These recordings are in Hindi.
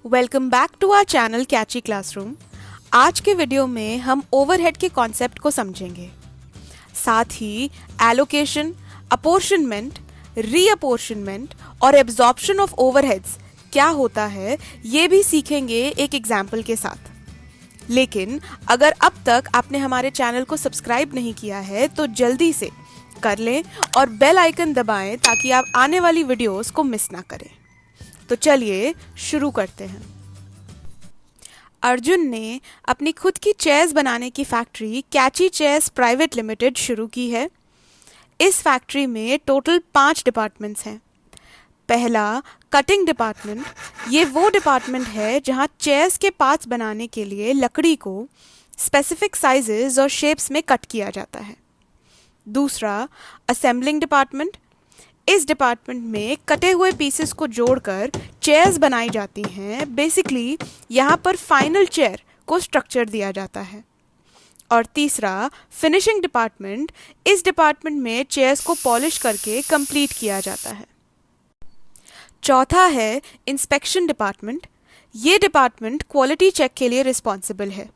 Welcome back to our channel catchy classroom. आज के वीडियो में हम ओवरहेड के कॉन्सेप्ट को समझेंगे। साथ ही एलोकेशन, अपोर्शनमेंट, रीअपोर्शनमेंट और एब्जॉर्प्शन ऑफ ओवरहेड्स क्या होता है ये भी सीखेंगे एक एग्जाम्पल के साथ। लेकिन अगर अब तक आपने हमारे चैनल को सब्सक्राइब नहीं किया है तो जल्दी से कर लें और बेल आइकन दबाएं ताकि आप आने वाली वीडियोस को मिस ना करें। तो चलिए शुरू करते हैं। अर्जुन ने अपनी खुद की चेयर्स बनाने की फैक्ट्री कैची चेयर्स प्राइवेट लिमिटेड शुरू की है। इस फैक्ट्री में टोटल 5 डिपार्टमेंट्स हैं। पहला कटिंग डिपार्टमेंट, ये वो डिपार्टमेंट है जहां चेयर्स के पार्ट्स बनाने के लिए लकड़ी को स्पेसिफिक साइजेस और शेप्स में कट किया जाता है। दूसरा असेंबलिंग डिपार्टमेंट, इस डिपार्टमेंट में कटे हुए पीसेस को जोड़कर चेयर्स बनाई जाती हैं। बेसिकली यहाँ पर फाइनल चेयर को स्ट्रक्चर दिया जाता है। और तीसरा फिनिशिंग डिपार्टमेंट, इस डिपार्टमेंट में चेयर्स को पॉलिश करके कंप्लीट किया जाता है। चौथा है इंस्पेक्शन डिपार्टमेंट, ये डिपार्टमेंट क्वालिटी चेक के लिए रिस्पॉन्सिबल है।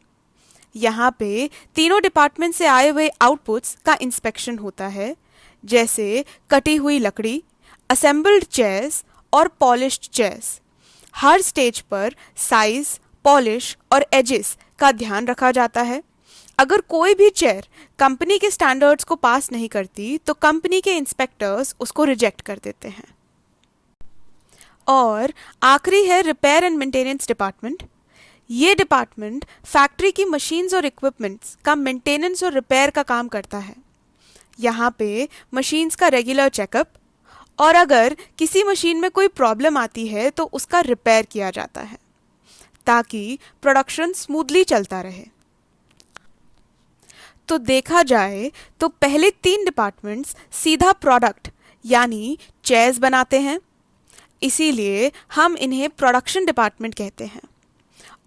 यहाँ पे तीनों डिपार्टमेंट से आए हुए आउटपुट्स का इंस्पेक्शन होता है, जैसे कटी हुई लकड़ी, असेंबल्ड चेयर्स और पॉलिश्ड चेयर्स। हर स्टेज पर साइज, पॉलिश और एजेस का ध्यान रखा जाता है। अगर कोई भी चेयर कंपनी के स्टैंडर्ड्स को पास नहीं करती तो कंपनी के इंस्पेक्टर्स उसको रिजेक्ट कर देते हैं। और आखिरी है रिपेयर एंड मेंटेनेंस डिपार्टमेंट। ये डिपार्टमेंट फैक्ट्री की मशीन्स और इक्विपमेंट्स का मेंटेनेंस और रिपेयर का काम करता है। यहाँ पे मशीन्स का रेगुलर चेकअप और अगर किसी मशीन में कोई प्रॉब्लम आती है तो उसका रिपेयर किया जाता है ताकि प्रोडक्शन स्मूथली चलता रहे। तो देखा जाए तो पहले 3 डिपार्टमेंट्स सीधा प्रोडक्ट यानी चेयर्स बनाते हैं, इसीलिए हम इन्हें प्रोडक्शन डिपार्टमेंट कहते हैं।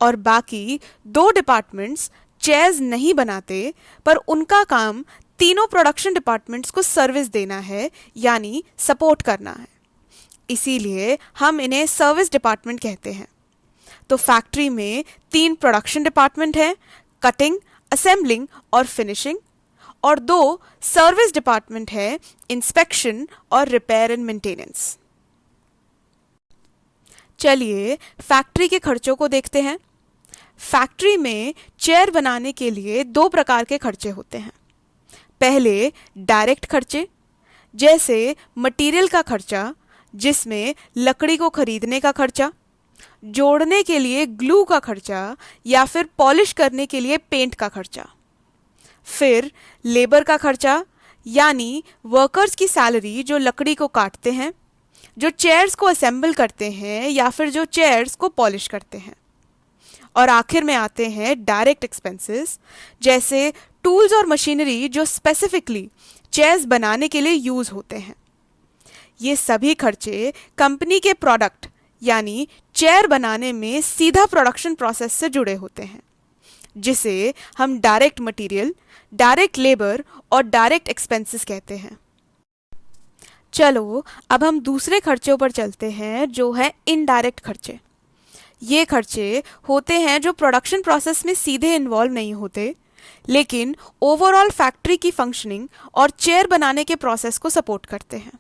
और बाकी 2 डिपार्टमेंट्स चेयर्स नहीं बनाते, पर उनका काम तीनों प्रोडक्शन डिपार्टमेंट्स को सर्विस देना है यानी सपोर्ट करना है, इसीलिए हम इन्हें सर्विस डिपार्टमेंट कहते हैं। तो फैक्ट्री में 3 प्रोडक्शन डिपार्टमेंट हैं, कटिंग, असेंबलिंग और फिनिशिंग, और 2 सर्विस डिपार्टमेंट है, इंस्पेक्शन और रिपेयर एंड मेंटेनेंस। चलिए फैक्ट्री के खर्चों को देखते हैं। फैक्ट्री में चेयर बनाने के लिए 2 प्रकार के खर्चे होते हैं। पहले डायरेक्ट खर्चे, जैसे मटेरियल का खर्चा जिसमें लकड़ी को खरीदने का खर्चा, जोड़ने के लिए ग्लू का खर्चा या फिर पॉलिश करने के लिए पेंट का खर्चा। फिर लेबर का खर्चा यानी वर्कर्स की सैलरी जो लकड़ी को काटते हैं, जो चेयर्स को असेंबल करते हैं या फिर जो चेयर्स को पॉलिश करते हैं। और आखिर में आते हैं डायरेक्ट एक्सपेंसेस, जैसे टूल्स और मशीनरी जो स्पेसिफिकली चेयर्स बनाने के लिए यूज होते हैं। ये सभी खर्चे कंपनी के प्रोडक्ट यानी चेयर बनाने में सीधा प्रोडक्शन प्रोसेस से जुड़े होते हैं, जिसे हम डायरेक्ट मटेरियल, डायरेक्ट लेबर और डायरेक्ट एक्सपेंसेस कहते हैं। चलो अब हम दूसरे खर्चों पर चलते हैं, जो है इनडायरेक्ट खर्चे। ये खर्चे होते हैं जो प्रोडक्शन प्रोसेस में सीधे इन्वॉल्व नहीं होते, लेकिन ओवरऑल फैक्ट्री की फंक्शनिंग और चेयर बनाने के प्रोसेस को सपोर्ट करते हैं।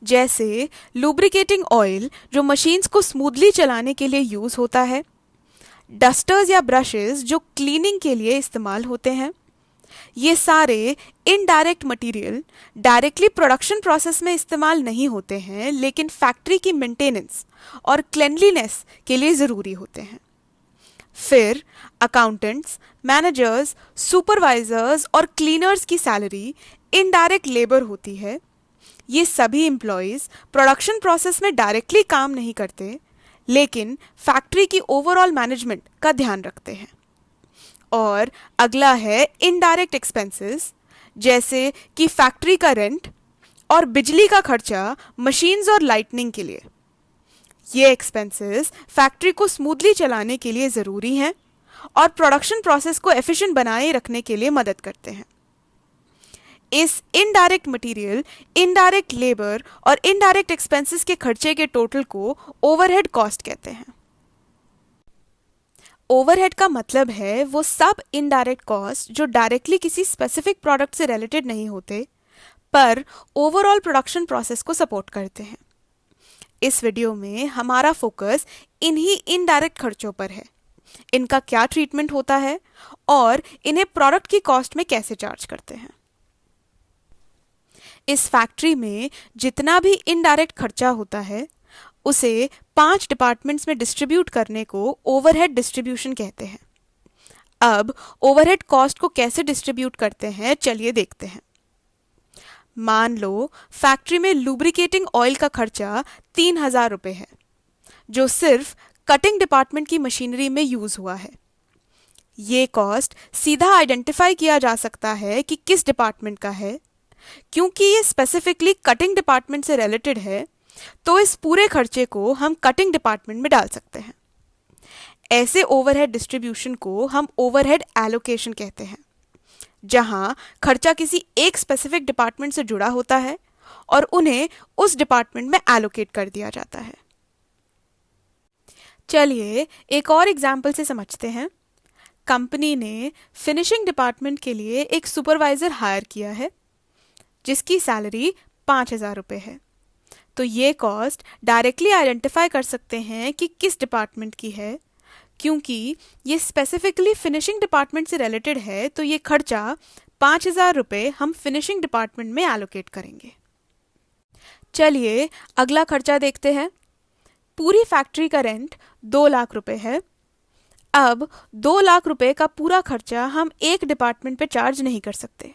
जैसे लुब्रिकेटिंग ऑयल जो मशीन्स को स्मूथली चलाने के लिए यूज होता है, डस्टर्स या ब्रशेस जो क्लीनिंग के लिए इस्तेमाल होते हैं। ये सारे indirect material directly production process में इस्तेमाल नहीं होते हैं, लेकिन फैक्ट्री की मेंटेनेंस और क्लेanलीनेस के लिए ज़रूरी होते हैं। फिर अकाउंटेंट्स, मैनेजर्स, सुपरवाइजर्स और क्लीनर्स की सैलरी इनडायरेक्ट लेबर होती है। ये सभी एम्प्लॉयज़ प्रोडक्शन प्रोसेस में डायरेक्टली काम नहीं करते, लेकिन फैक्ट्री की ओवरऑल मैनेजमेंट का ध्यान रखते हैं। और अगला है इनडायरेक्ट एक्सपेंसेस, जैसे कि फैक्ट्री का रेंट और बिजली का खर्चा मशीन्स और लाइटनिंग के लिए। ये एक्सपेंसेस फैक्ट्री को स्मूथली चलाने के लिए ज़रूरी हैं और प्रोडक्शन प्रोसेस को एफिशिएंट बनाए रखने के लिए मदद करते हैं। इस इनडायरेक्ट मटेरियल, इनडायरेक्ट लेबर और इनडायरेक्ट एक्सपेंसेस के खर्चे के टोटल को ओवरहेड कॉस्ट कहते हैं। ओवरहेड का मतलब है वो सब इनडायरेक्ट कॉस्ट जो डायरेक्टली किसी स्पेसिफिक प्रोडक्ट से रिलेटेड नहीं होते पर ओवरऑल प्रोडक्शन प्रोसेस को सपोर्ट करते हैं। इस वीडियो में हमारा फोकस इन्हीं इनडायरेक्ट खर्चों पर है, इनका क्या ट्रीटमेंट होता है और इन्हें प्रोडक्ट की कॉस्ट में कैसे चार्ज करते हैं। इस फैक्ट्री में जितना भी इनडायरेक्ट खर्चा होता है उसे 5 डिपार्टमेंट्स में डिस्ट्रीब्यूट करने को ओवरहेड डिस्ट्रीब्यूशन कहते हैं। अब ओवरहेड कॉस्ट को कैसे डिस्ट्रीब्यूट करते हैं चलिए देखते हैं। मान लो फैक्ट्री में लुब्रिकेटिंग ऑयल का खर्चा 3,000 रुपये है जो सिर्फ कटिंग डिपार्टमेंट की मशीनरी में यूज हुआ है। ये कॉस्ट सीधा आइडेंटिफाई किया जा सकता है कि किस डिपार्टमेंट का है। क्योंकि ये स्पेसिफिकली कटिंग डिपार्टमेंट से रिलेटेड है तो इस पूरे खर्चे को हम कटिंग डिपार्टमेंट में डाल सकते हैं। ऐसे ओवरहेड डिस्ट्रीब्यूशन को हम ओवरहेड एलोकेशन कहते हैं, जहां खर्चा किसी एक स्पेसिफिक डिपार्टमेंट से जुड़ा होता है और उन्हें उस डिपार्टमेंट में एलोकेट कर दिया जाता है। चलिए एक और एग्जाम्पल से समझते हैं। कंपनी ने फिनिशिंग डिपार्टमेंट के लिए एक सुपरवाइजर हायर किया है जिसकी सैलरी 5,000 रुपये है। तो ये कॉस्ट डायरेक्टली आइडेंटिफाई कर सकते हैं कि किस डिपार्टमेंट की है। क्योंकि ये स्पेसिफिकली फिनिशिंग डिपार्टमेंट से रिलेटेड है तो ये खर्चा 5,000 रुपये हम फिनिशिंग डिपार्टमेंट में एलोकेट करेंगे। चलिए अगला खर्चा देखते हैं। पूरी फैक्ट्री का रेंट 2 लाख रुपए है। अब 2 लाख रुपए का पूरा खर्चा हम एक डिपार्टमेंट पे चार्ज नहीं कर सकते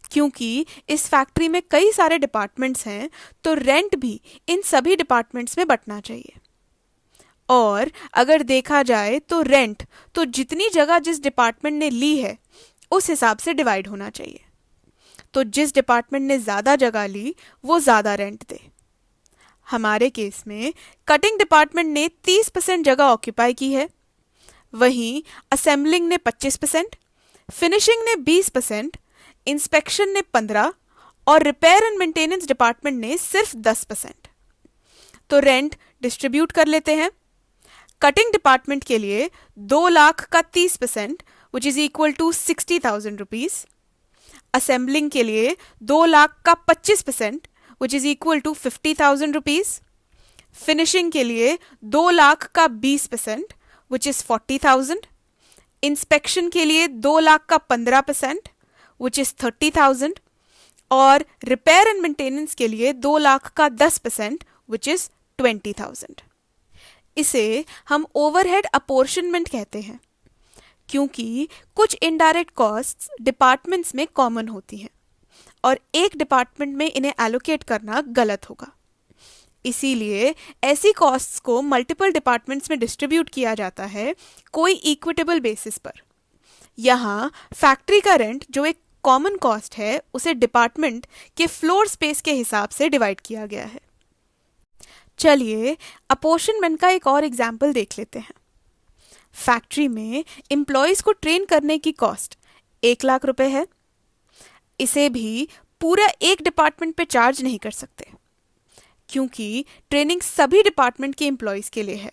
क्योंकि इस फैक्ट्री में कई सारे डिपार्टमेंट्स हैं तो रेंट भी इन सभी डिपार्टमेंट्स में बंटना चाहिए। और अगर देखा जाए तो रेंट तो जितनी जगह जिस डिपार्टमेंट ने ली है उस हिसाब से डिवाइड होना चाहिए। तो जिस डिपार्टमेंट ने ज़्यादा जगह ली वो ज़्यादा रेंट दे। हमारे केस में कटिंग डिपार्टमेंट ने 30% जगह ऑक्यूपाई की है, वहीं असेंबलिंग ने 25%, फिनिशिंग ने 20%, इंस्पेक्शन ने 15% और रिपेयर एंड मेंटेनेंस डिपार्टमेंट ने सिर्फ 10%। तो रेंट डिस्ट्रीब्यूट कर लेते हैं। कटिंग डिपार्टमेंट के लिए 2 लाख का 30% which is equal to 60,000 rupees. Assembling के लिए 2 लाख का 25% which is equal to 50,000 rupees. Finishing के लिए 2 लाख का 20% विच इज 40,000। इंस्पेक्शन के लिए 2 लाख का 15% विच इज 30,000 और रिपेयर एंड मेंटेनेंस के लिए 2 लाख का 10% विच इज 20,000। इसे हम ओवरहेड अपोर्शनमेंट कहते हैं क्योंकि कुछ इनडायरेक्ट कॉस्ट्स डिपार्टमेंट्स में कॉमन होती हैं और एक डिपार्टमेंट में इन्हें एलोकेट करना गलत होगा। इसीलिए ऐसी कॉस्ट्स को मल्टीपल डिपार्टमेंट्स में डिस्ट्रीब्यूट किया जाता है कोई इक्विटेबल बेसिस पर। यहाँ फैक्ट्री का रेंट जो एक कॉमन कॉस्ट है उसे डिपार्टमेंट के फ्लोर स्पेस के हिसाब से डिवाइड किया गया है। चलिए अपोर्शनमेंट का एक और एग्जाम्पल देख लेते हैं। फैक्ट्री में एम्प्लॉयज को ट्रेन करने की कॉस्ट 1 लाख रुपए है। इसे भी पूरा एक डिपार्टमेंट पे चार्ज नहीं कर सकते क्योंकि ट्रेनिंग सभी डिपार्टमेंट के एम्प्लॉयज के लिए है।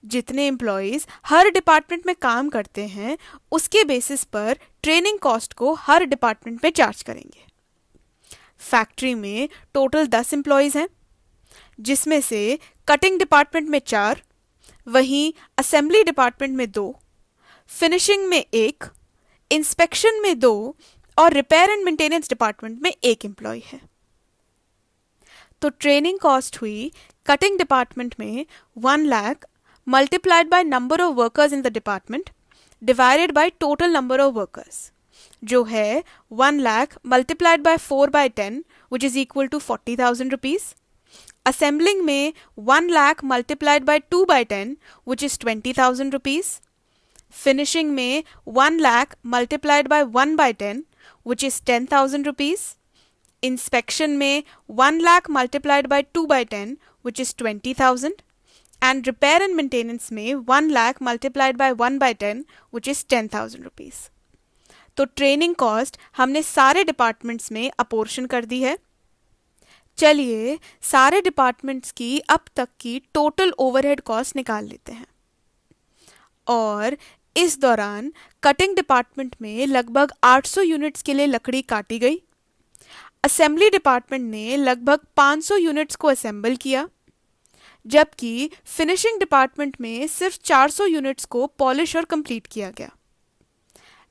जितने एम्प्लॉयज हर डिपार्टमेंट में काम करते हैं उसके बेसिस पर ट्रेनिंग कॉस्ट को हर डिपार्टमेंट में चार्ज करेंगे। फैक्ट्री में टोटल 10 एम्प्लॉयज हैं जिसमें से कटिंग डिपार्टमेंट में 4, वहीं असेंबली डिपार्टमेंट में 2, फिनिशिंग में 1, इंस्पेक्शन में 2 और रिपेयर एंड मेंटेनेंस डिपार्टमेंट में 1 एम्प्लॉय है। तो ट्रेनिंग कॉस्ट हुई कटिंग डिपार्टमेंट में 1 lakh multiplied by number of workers in the department divided by total number of workers जो है 1 lakh multiplied by 4/10 which is equal to 40,000 rupees. Assembling में 1 lakh multiplied by 2/10 which is 20,000 rupees. Finishing में 1 lakh multiplied by 1/10 which is 10,000 rupees. Inspection में 1 lakh multiplied by 2/10 which is 20,000 and repair and maintenance में 1 lakh multiplied by 1/10 which is 10,000 rupees. तो ट्रेनिंग कॉस्ट हमने सारे डिपार्टमेंट्स में अपोर्शन कर दी है। चलिए सारे डिपार्टमेंट्स की अब तक की टोटल ओवरहेड कॉस्ट निकाल लेते हैं। और इस दौरान कटिंग डिपार्टमेंट में लगभग 800 यूनिट्स के लिए लकड़ी काटी गई। असेंबली डिपार्टमेंट ने लगभग 500 यूनिट्स को असेंबल किया, जबकि फिनिशिंग डिपार्टमेंट में सिर्फ 400 यूनिट्स को पॉलिश और कंप्लीट किया गया।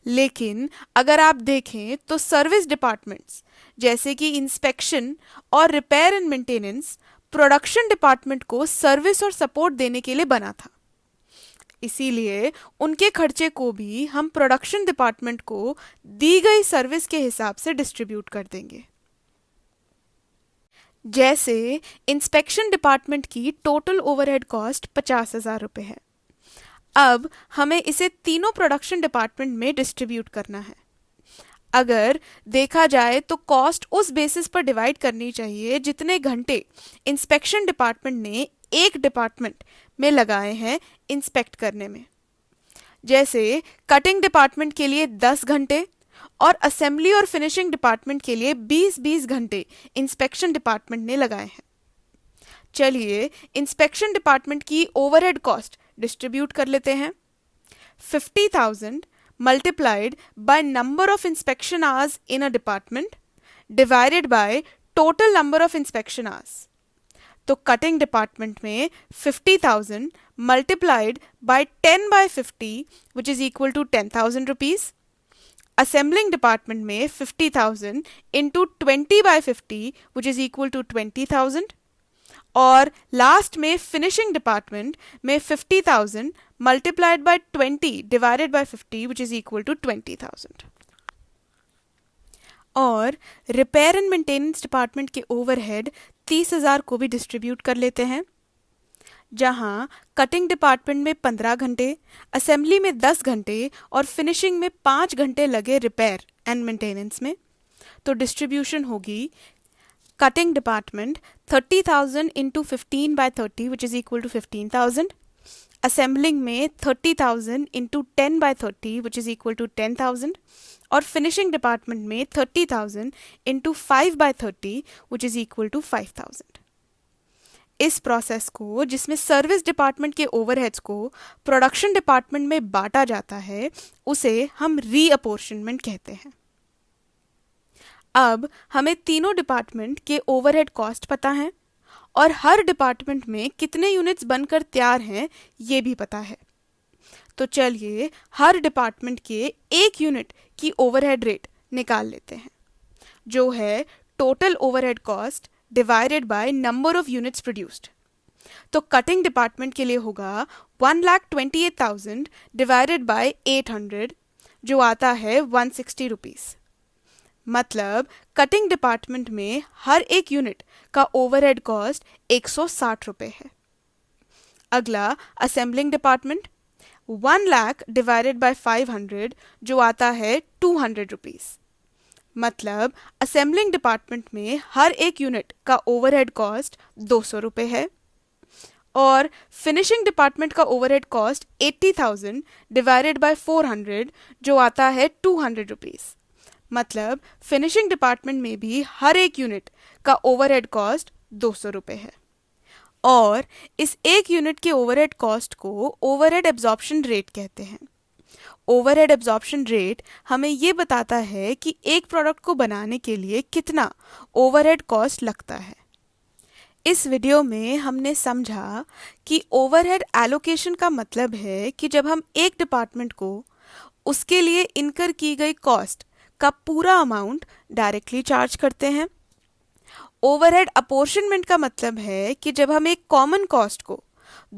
लेकिन अगर आप देखें तो सर्विस डिपार्टमेंट्स जैसे कि इंस्पेक्शन और repair and maintenance production department को सर्विस और सपोर्ट देने के लिए बना था, इसीलिए उनके खर्चे को भी हम प्रोडक्शन डिपार्टमेंट को दी गई सर्विस के हिसाब से डिस्ट्रीब्यूट कर देंगे। जैसे इंस्पेक्शन डिपार्टमेंट की टोटल ओवरहेड कॉस्ट 50,000 रुपये है। अब हमें इसे तीनों प्रोडक्शन डिपार्टमेंट में डिस्ट्रीब्यूट करना है। अगर देखा जाए तो कॉस्ट उस बेसिस पर डिवाइड करनी चाहिए जितने घंटे इंस्पेक्शन डिपार्टमेंट ने एक डिपार्टमेंट में लगाए हैं इंस्पेक्ट करने में। जैसे कटिंग डिपार्टमेंट के लिए 10 घंटे और असेंबली और फिनिशिंग डिपार्टमेंट के लिए 20-20 घंटे इंस्पेक्शन डिपार्टमेंट ने लगाए हैं। चलिए इंस्पेक्शन डिपार्टमेंट की ओवरहेड कॉस्ट डिस्ट्रीब्यूट कर लेते हैं। 50,000 multiplied by number of inspection hours in a department divided by total number of inspection hours. तो कटिंग डिपार्टमेंट में 50,000 multiplied by 10 by 50 which is equal to 10,000 rupees. Assembling department में 50,000 into 20 by 50 which is equal to 20,000. और लास्ट में फिनिशिंग डिपार्टमेंट में 50,000 multiplied by 20 divided by 50 which is equal to 20,000। और रिपेयर एंड मेंटेनेंस डिपार्टमेंट के ओवरहेड 30,000 को भी डिस्ट्रीब्यूट कर लेते हैं, जहां कटिंग डिपार्टमेंट में 15 घंटे, असेंबली में 10 घंटे और फिनिशिंग में 5 घंटे लगे रिपेयर एंड मेंटेनेंस में। तो डिस्ट्रीब्यूशन होगी cutting department 30,000 into 15 by 30 which is equal to 15,000. Assembling में 30,000 into 10 by 30 which is equal to 10,000. और फिनिशिंग डिपार्टमेंट में 30,000 into 5 by 30 which is equal to 5,000. इस प्रोसेस को, जिसमें सर्विस डिपार्टमेंट के ओवरहेड्स को प्रोडक्शन डिपार्टमेंट में बांटा जाता है, उसे हम रीअपोर्शनमेंट कहते हैं। अब हमें तीनों डिपार्टमेंट के ओवरहेड कॉस्ट पता है और हर डिपार्टमेंट में कितने यूनिट्स बनकर तैयार हैं ये भी पता है। तो चलिए हर डिपार्टमेंट के एक यूनिट की ओवरहेड रेट निकाल लेते हैं, जो है total overhead cost divided by number of units produced. तो कटिंग डिपार्टमेंट के लिए होगा 1,28,000 डिवाइडेड बाय 800 जो आता है 160 रुपीज़। मतलब कटिंग डिपार्टमेंट में हर एक यूनिट का ओवरहेड कॉस्ट 160 रुपये है। अगला assembling department 1 lakh divided by 500 जो आता है 200 रुपीज़। मतलब असेंबलिंग डिपार्टमेंट में हर एक यूनिट का ओवरहेड कॉस्ट 200 रुपये है। और फिनिशिंग डिपार्टमेंट का ओवरहेड कॉस्ट 80,000 डिवाइडेड बाय 400 जो आता है 200 रुपीज़। मतलब फिनिशिंग डिपार्टमेंट में भी हर एक यूनिट का ओवरहेड कॉस्ट 200 रुपये है। और इस एक यूनिट के ओवरहेड कॉस्ट को ओवरहेड एब्जॉर्प्शन रेट कहते हैं। ओवरहेड एब्जॉर्प्शन रेट हमें ये बताता है कि एक प्रोडक्ट को बनाने के लिए कितना ओवरहेड कॉस्ट लगता है। इस वीडियो में हमने समझा कि ओवरहेड एलोकेशन का मतलब है कि जब हम एक डिपार्टमेंट को उसके लिए इनकर की गई कॉस्ट का पूरा अमाउंट डायरेक्टली चार्ज करते हैं। ओवरहेड अपॉर्शनमेंट का मतलब है कि जब हम एक कॉमन कॉस्ट को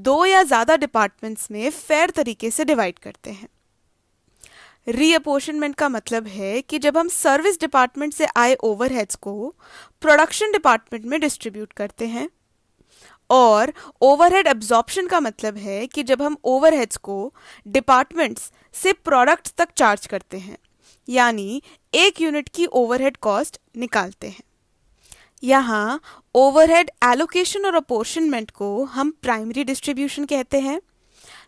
2 या ज़्यादा डिपार्टमेंट्स में फेयर तरीके से डिवाइड करते हैं। रीअपॉर्शनमेंट का मतलब है कि जब हम सर्विस डिपार्टमेंट से आए ओवरहेड्स को प्रोडक्शन डिपार्टमेंट में डिस्ट्रीब्यूट करते हैं। और ओवरहेड एब्जॉर्प्शन का मतलब है कि जब हम ओवरहेड्स को डिपार्टमेंट्स से प्रोडक्ट्स तक चार्ज करते हैं, यानी एक यूनिट की ओवरहेड कॉस्ट निकालते हैं। यहाँ ओवरहेड एलोकेशन और अपॉर्शनमेंट को हम प्राइमरी डिस्ट्रीब्यूशन कहते हैं,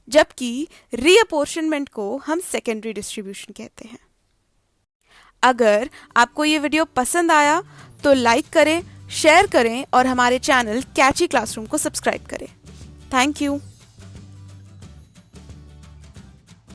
जबकि रीअपॉर्शनमेंट को हम सेकेंडरी डिस्ट्रीब्यूशन कहते हैं। अगर आपको ये वीडियो पसंद आया तो लाइक करें, शेयर करें और हमारे चैनल कैची क्लासरूम को सब्सक्राइब करें। Thank you.